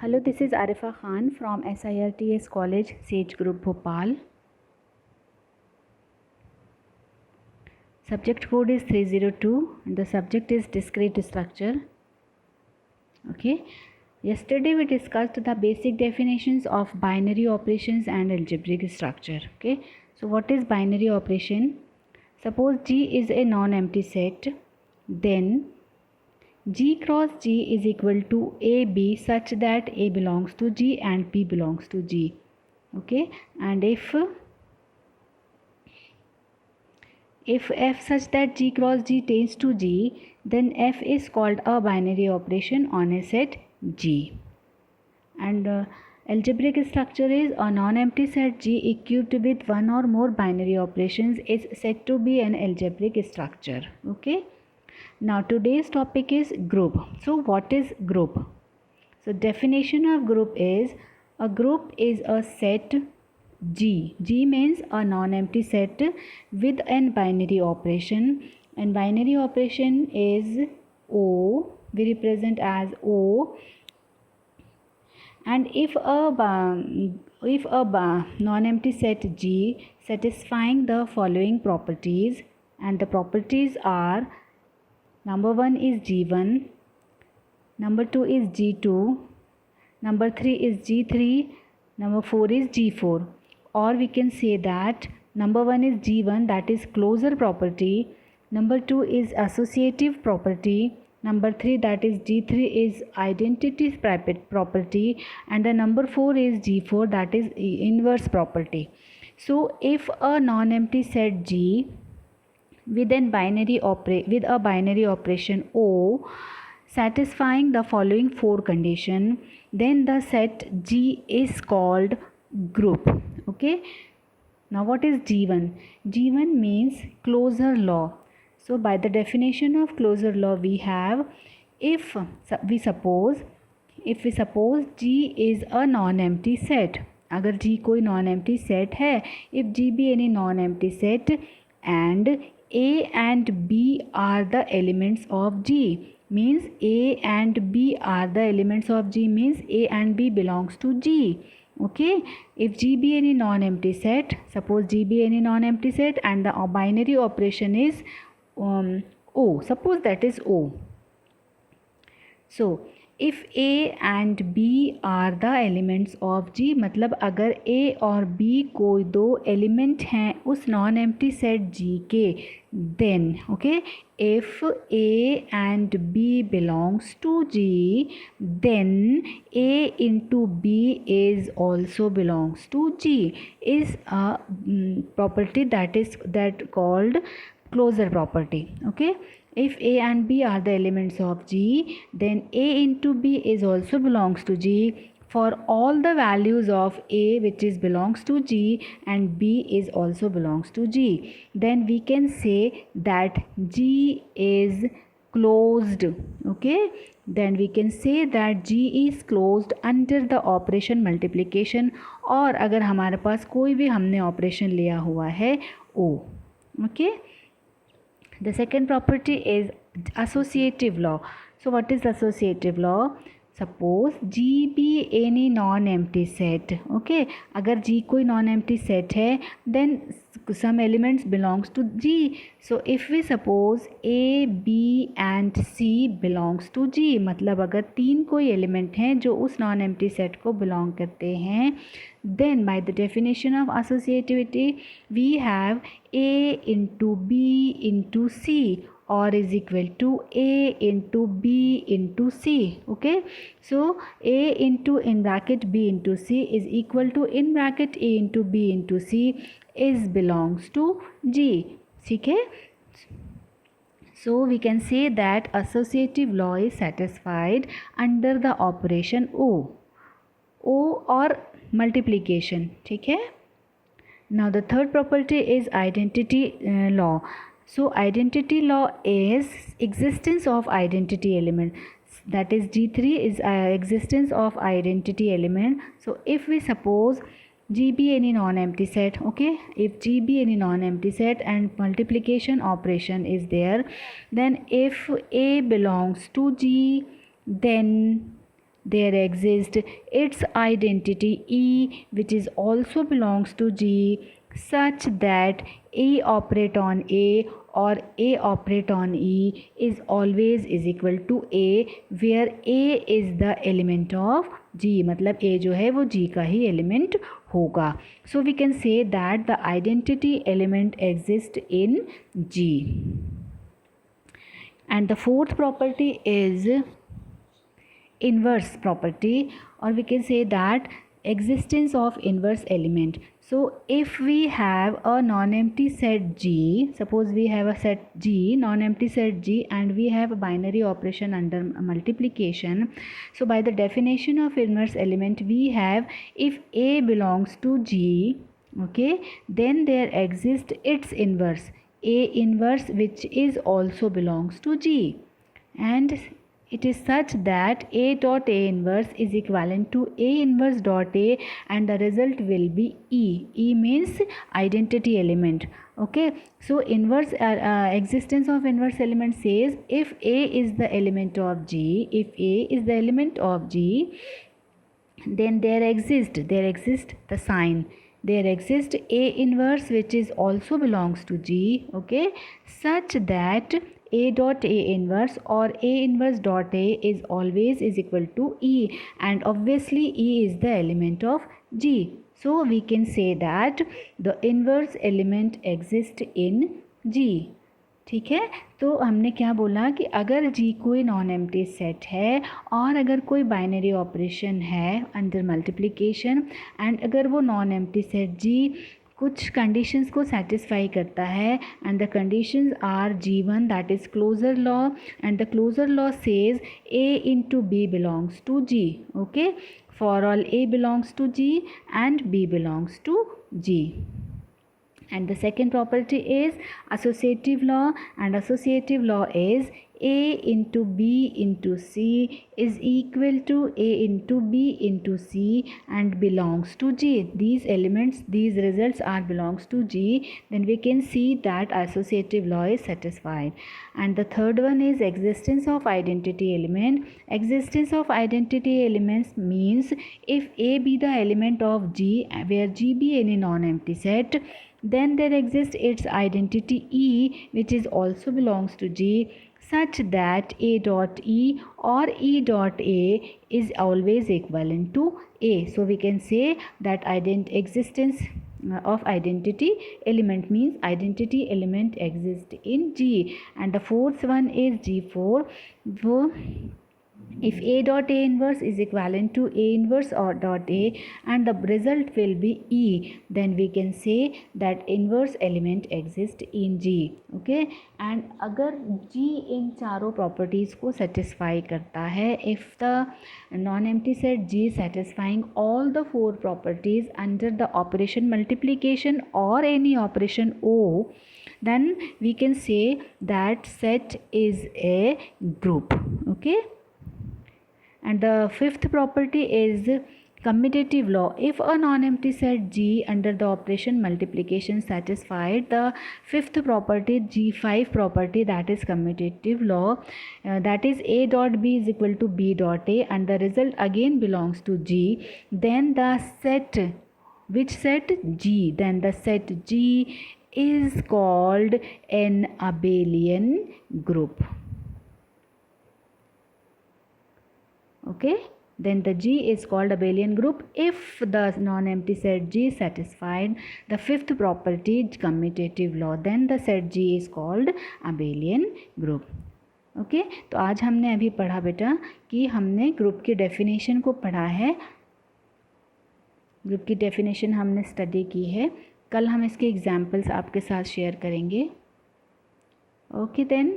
Hello, this is Arifa Khan from SIRTS College, Sage Group, Bhopal. Subject code is 302 and the subject is discrete structure. Okay. Yesterday we discussed the basic definitions of binary operations and algebraic structure. Okay. So what is binary operation? Suppose G is a non-empty set, then G cross G is equal to AB such that A belongs to G and B belongs to G. Okay, and if F such that G cross G tends to G, then F is called a binary operation on a set G. And algebraic structure is a non-empty set G equipped with one or more binary operations is said to be an algebraic structure. Okay. Now today's topic is group. So what is group? So definition of group is a group is a set G. G means a non-empty set with an binary operation, and binary operation is O. We represent as O. And if a non-empty set G satisfying the following properties, and the properties are: number 1 is G1, number 2 is G2, number 3 is G3, number 4 is G4. Or we can say that number 1 is G1, that is closure property, number 2 is associative property, number 3 that is G3 is identity property, and the number 4 is G4, that is inverse property. So if a non-empty set G with a binary operation O satisfying the following four conditions, then the set G is called group. Okay. Now what is G1? G1 means closure law. So by the definition of closure law we have, if we suppose G is a non-empty set, अगर G कोई non-empty set है, if G be any non-empty set and A and B are the elements of G, means A and B are the elements of G, means A and B belongs to G. Okay, if G be any non-empty set, suppose G be any non-empty set and the binary operation is O, suppose that is O. So if A and B are the elements of G, मतलब अगर A और B कोई दो element हैं उस non-empty set G के, then okay, if A and B belongs to G, then A into B is also belongs to G, is a property that called closure property. Okay. If A and B are the elements of G, then A into B is also belongs to G for all the values of A which is belongs to G and B is also belongs to G. Then we can say that G is closed. Okay. Then we can say that G is closed under the operation multiplication, और अगर हमारे पास कोई भी हमने operation लिया हुआ है O. Okay. The second property is associative law. So what is associative law? Suppose G be any non-empty set. Okay, अगर G कोई non-empty set है, then some elements belongs to G. So if we suppose A, B and C belongs to G, मतलब अगर तीन कोई element हैं जो उस non-empty set को belong करते हैं, then by the definition of associativity we have A into B into C, or is equal to A into B into C. Okay, so A into in bracket B into C is equal to in bracket A into B into C is belongs to G. Okay, so we can say that associative law is satisfied under the operation O or multiplication. ठीक है. Now the third property is identity law. So identity law is existence of identity element, that is G3 is existence of identity element. So if we suppose G be any non-empty set, okay, if G be any non-empty set and multiplication operation is there, then if A belongs to G, then there exists its identity E, which is also belongs to G, such that E operate on A or A operate on E is always is equal to A, where A is the element of G, मतलब A जो है वो G का ही element होगा. So we can say that the identity element exists in G. And the fourth property is inverse property, or we can say that existence of inverse element. So if we have a non-empty set G, suppose we have a set G, non-empty set G, and we have a binary operation under multiplication. So by the definition of inverse element, we have if A belongs to G, okay, then there exists its inverse, A inverse, which is also belongs to G, and it is such that A dot A inverse is equivalent to A inverse dot A, and the result will be E. E means identity element. Okay, so inverse existence of inverse element says if A is the element of G, if A is the element of G, then there exists the sign, there exists A inverse which is also belongs to G, okay, such that A dot A inverse or A inverse dot A is always is equal to E, and obviously E is the element of G. So we can say that the inverse element exists in G. ठीक है, तो हमने क्या बोला कि अगर G कोई non empty set है और अगर कोई बाइनरी ऑपरेशन है अंडर मल्टीप्लिकेशन, एंड अगर वो नॉन एम्प्टी सेट G कुछ कंडीशंस को सेटिस्फाई करता है, and the conditions are G1, that is closure law, and the closure law says A into B belongs to G. Okay, for all A belongs to G and B belongs to G. And the second property is associative law, and associative law is A into B into C is equal to A into B into C and belongs to G. These elements, these results are belongs to G, then we can see that associative law is satisfied. And the third one is existence of identity element. Existence of identity elements means if A be the element of G, where G be any non-empty set, then there exists its identity E, which is also belongs to G, such that A dot E or E dot A is always equivalent to A. So we can say that existence of identity element means identity element exists in G. And the fourth one is G4. If A dot A inverse is equivalent to A inverse or dot A and the result will be E, then we can say that inverse element exists in G. Okay, and अगर G इन चारों properties को satisfy करता है, if the non-empty set G satisfying all the four properties under the operation multiplication or any operation O, then we can say that set is a group. Okay. And the fifth property is commutative law. If a non-empty set G under the operation multiplication satisfied the fifth property, G5 property, that is commutative law, that is A dot B is equal to B dot A, and the result again belongs to G, then the set, which set? G, then the set G is called an abelian group. Okay, then the G is called abelian group if the non-empty set G satisfied the fifth property, commutative law, then the set G is called abelian group. Okay, तो आज हमने अभी पढ़ा बेटा कि हमने group की definition को पढ़ा है, ग्रुप की डेफिनेशन हमने स्टडी की है. कल हम इसके एग्जाम्पल्स आपके साथ शेयर करेंगे. Okay then.